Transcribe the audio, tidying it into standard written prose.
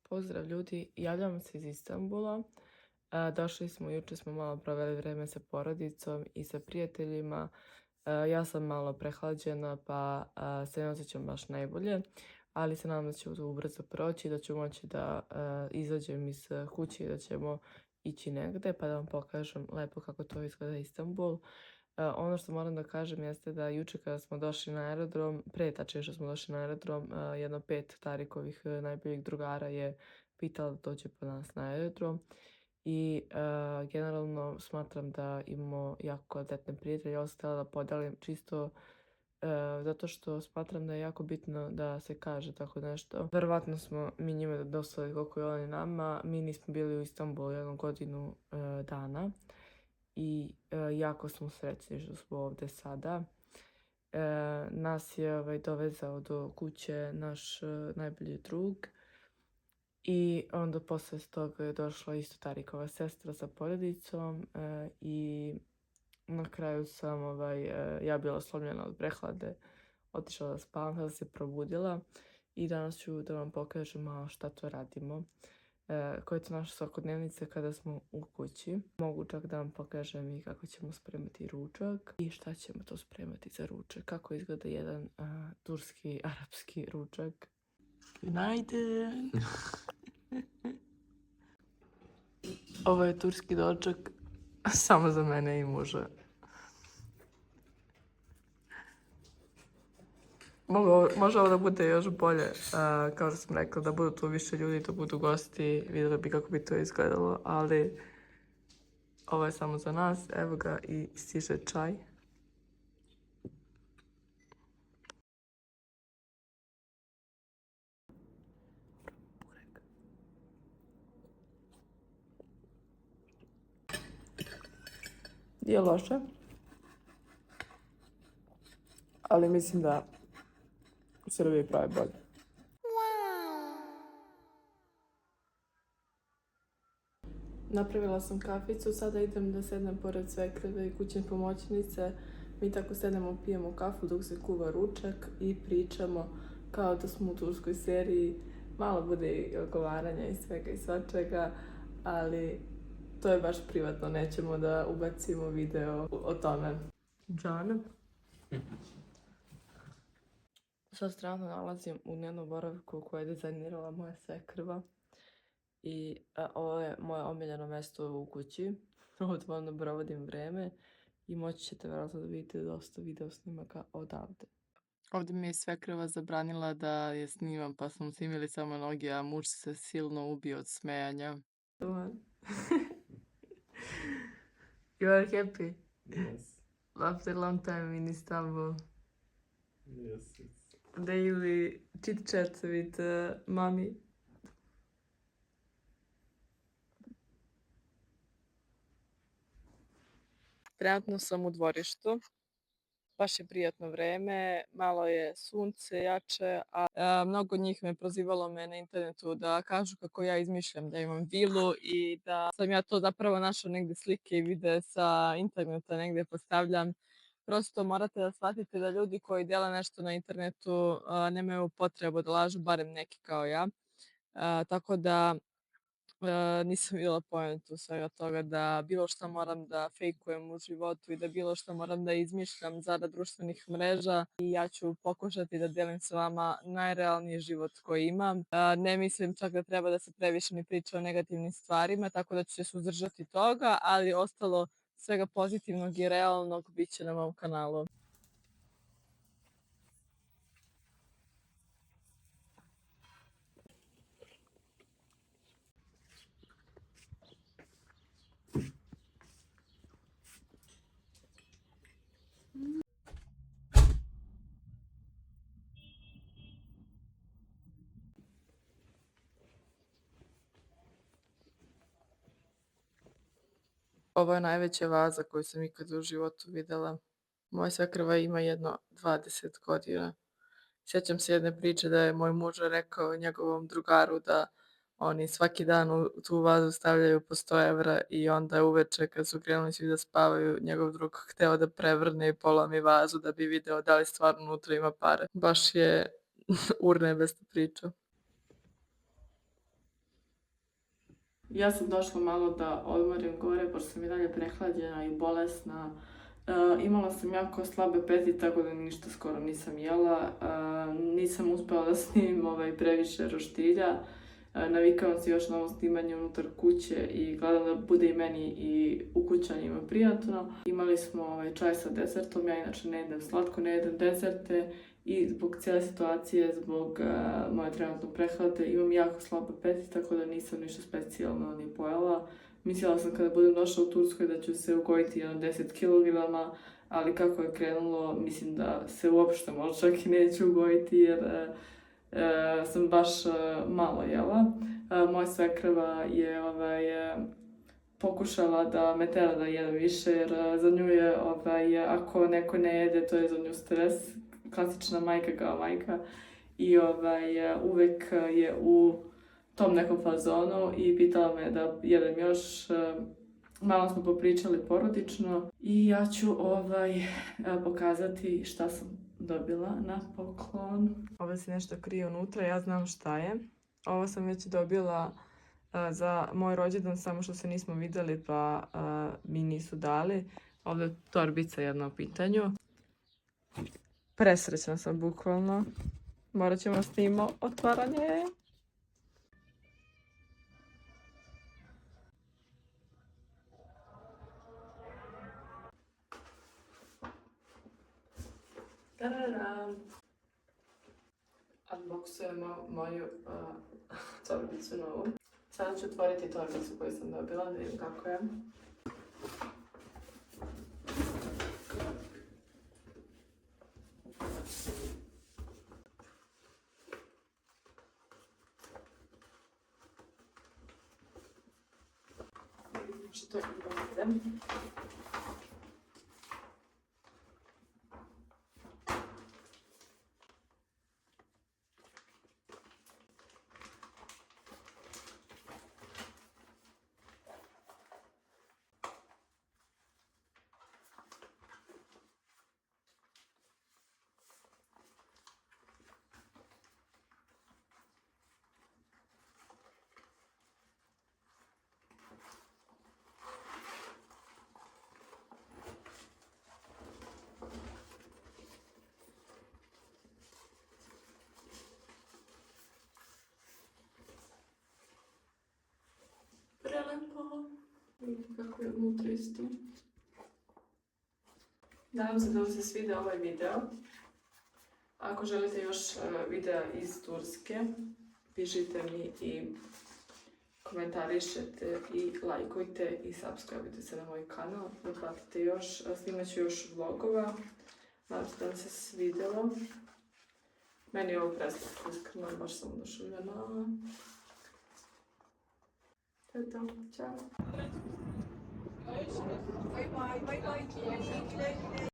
Pozdrav ljudi, javljamo se iz Istanbula. Došli smo, juče smo malo proveli vreme sa porodicom i sa prijateljima. Ja sam malo prehlađena pa se ne osjećam baš najbolje, ali se nadam da će to ubrzo proći, da ću moći da izađem iz kuće i da ćemo ići negde pa da vam pokažem lepo kako to izgleda Istanbul. Ono što moram da kažem jeste da juče kada smo došli na aerodrom, pre tačnije što smo došli na aerodrom, jedno 5 Tarikovih najboljih drugara je pitalo da dođe po nas na aerodrom i generalno smatram da imamo jako kvalitetne prijatelje. Ovo sam htjela da podelim čisto zato što smatram da je jako bitno da se kaže tako nešto. Verovatno smo mi njima dostavili koliko je oni nama. Mi nismo bili u Istanbulu 1 godinu dana i jako smo srećni što smo ovde sada. Nas je dovezao do kuće naš najbolji drug i onda posle toga je došla isto Tarikova sestra sa porodicom i na kraju sam ja bila slomljena od prehlade, otišla da spavam, sada se probudila i danas ću da vam pokažem malo šta to radimo. Koja je to naša svakodnevnica kada smo u kući. Mogu čak da vam pokažem i kako ćemo spremati ručak i šta ćemo to spremati za ručak. Kako izgleda jedan turski, arapski ručak. Günaydın. Ovo je turski doček samo za mene i muža. Može ovo da bude još bolje, kao što sam rekla, da budu tu više ljudi, da budu gosti, vidjeli bi kako bi to izgledalo, ali ovo je samo za nas, evo ga i stiže čaj. Nije loše, ali mislim da Srbiji pravi bolje. Napravila sam kaficu, sada idem da sednem pored svekrve i kućne pomoćnice. Mi tako sedemo, pijemo kafu dok se kuva ručak i pričamo kao da smo u turskoj seriji. Malo bude i ogovaranja i svega i svačega, ali to je baš privatno, nećemo da ubacimo video o tome. Džan. Sad strano nalazim u dnevnom boravku koje je dizajnirala moja svekrva. I ovo je moje omiljeno mesto u kući. Ovdje volim provodim vreme i moći ćete vjerojatno da vidite dosta video snimaka odavde. Ovdje mi je svekrva zabranila da je snimam pa smo snimili samo noge, a muž se silno ubio od smejanja. You are happy? Yes. After a long time in Istanbul. Yes. Daily chit chat with mommy. Trenutno sam u dvorištu. Baš je prijatno vreme, malo je sunce jače, a mnogo njih me prozivalo na internetu da kažu kako ja izmišljam da imam vilu i da sam ja to zapravo našla negde slike i videe sa interneta negde postavljam. Prosto morate da shvatite da ljudi koji dele nešto na internetu nemaju potrebu da lažu, barem neki kao ja. Tako da nisam videla poentu svega toga da bilo šta moram da fejkujem u životu i da bilo šta moram da izmišljam zarad društvenih mreža i ja ću pokušati da delim sa vama najrealniji život koji imam. Ne mislim čak da treba da se previše ni priča o negativnim stvarima, tako da ću se suzdržati toga, ali ostalo svega pozitivnog i realnog bit će na mom kanalu. Ovo je najveća vaza koju sam ikada u životu videla. Moja svekrva ima jedno 20 godina. Sjećam se jedne priče da je moj muž rekao njegovom drugaru da oni svaki dan u tu vazu stavljaju po 100 evra i onda uveče kad su krenuli svi da spavaju, njegov drug hteo da prevrne i polomi vazu da bi video da li stvarno unutra ima pare. Baš je urnebesna priča. Ja sam došla malo da odmorim gore, pošto sam i dalje prehlađena i bolesna. Imala sam jako slabe apetit, tako da ništa skoro nisam jela. Nisam uspela da snimim previše roštilja. Navikavam se još na ovo snimanje unutar kuće i gledam da bude i meni i ukućanima prijatno. Imali smo čaj sa desertom, ja inače ne jedem slatko, ne jedem deserte i zbog cijele situacije, zbog moje trenutno prehlade, imam jako slab apetit, tako da nisam ništa specijalno ni pojela. Mislila sam kada budem došla u Turskoj da ću se ugojiti 10 kg, ali kako je krenulo, mislim da se uopšte možda čak i neću ugojiti jer sam baš malo jela. Moja svekrva je pokušala da me tera da jedem više jer za nju je, ako neko ne jede, to je za nju stres. Klasična majka kao majka i uvek je u tom nekom fazonu i pitala me da jedem još. Malo smo popričali porodično i ja ću pokazati šta sam dobila na poklon. Ovo se nešto krije unutra, ja znam šta je. Ovo sam već dobila za moj rođendan, samo što se nismo vidjeli pa mi nisu dali. Ovdje je torbica jedna u pitanju. Presrećna sam bukvalno. Morat ćemo snimati otvaranje. Tararam! Unboxujemo moju torbicu novu. Sada ću otvoriti torbicu koju sam dobila, da vidim kako je. Što je ovdje. Prelepo. Vidite kako je unutra isto. Nadam se da vam se sviđa ovaj video. Ako želite još videa iz Turske, pišite mi i komentarišete i lajkujte i subscribeujte se na moj kanal. Da pratite još, snimat ću još vlogova. Nadam se da vam se svidjelo. Meni je ovo preslatko, iskreno, baš sam oduševljena. To je to, čao!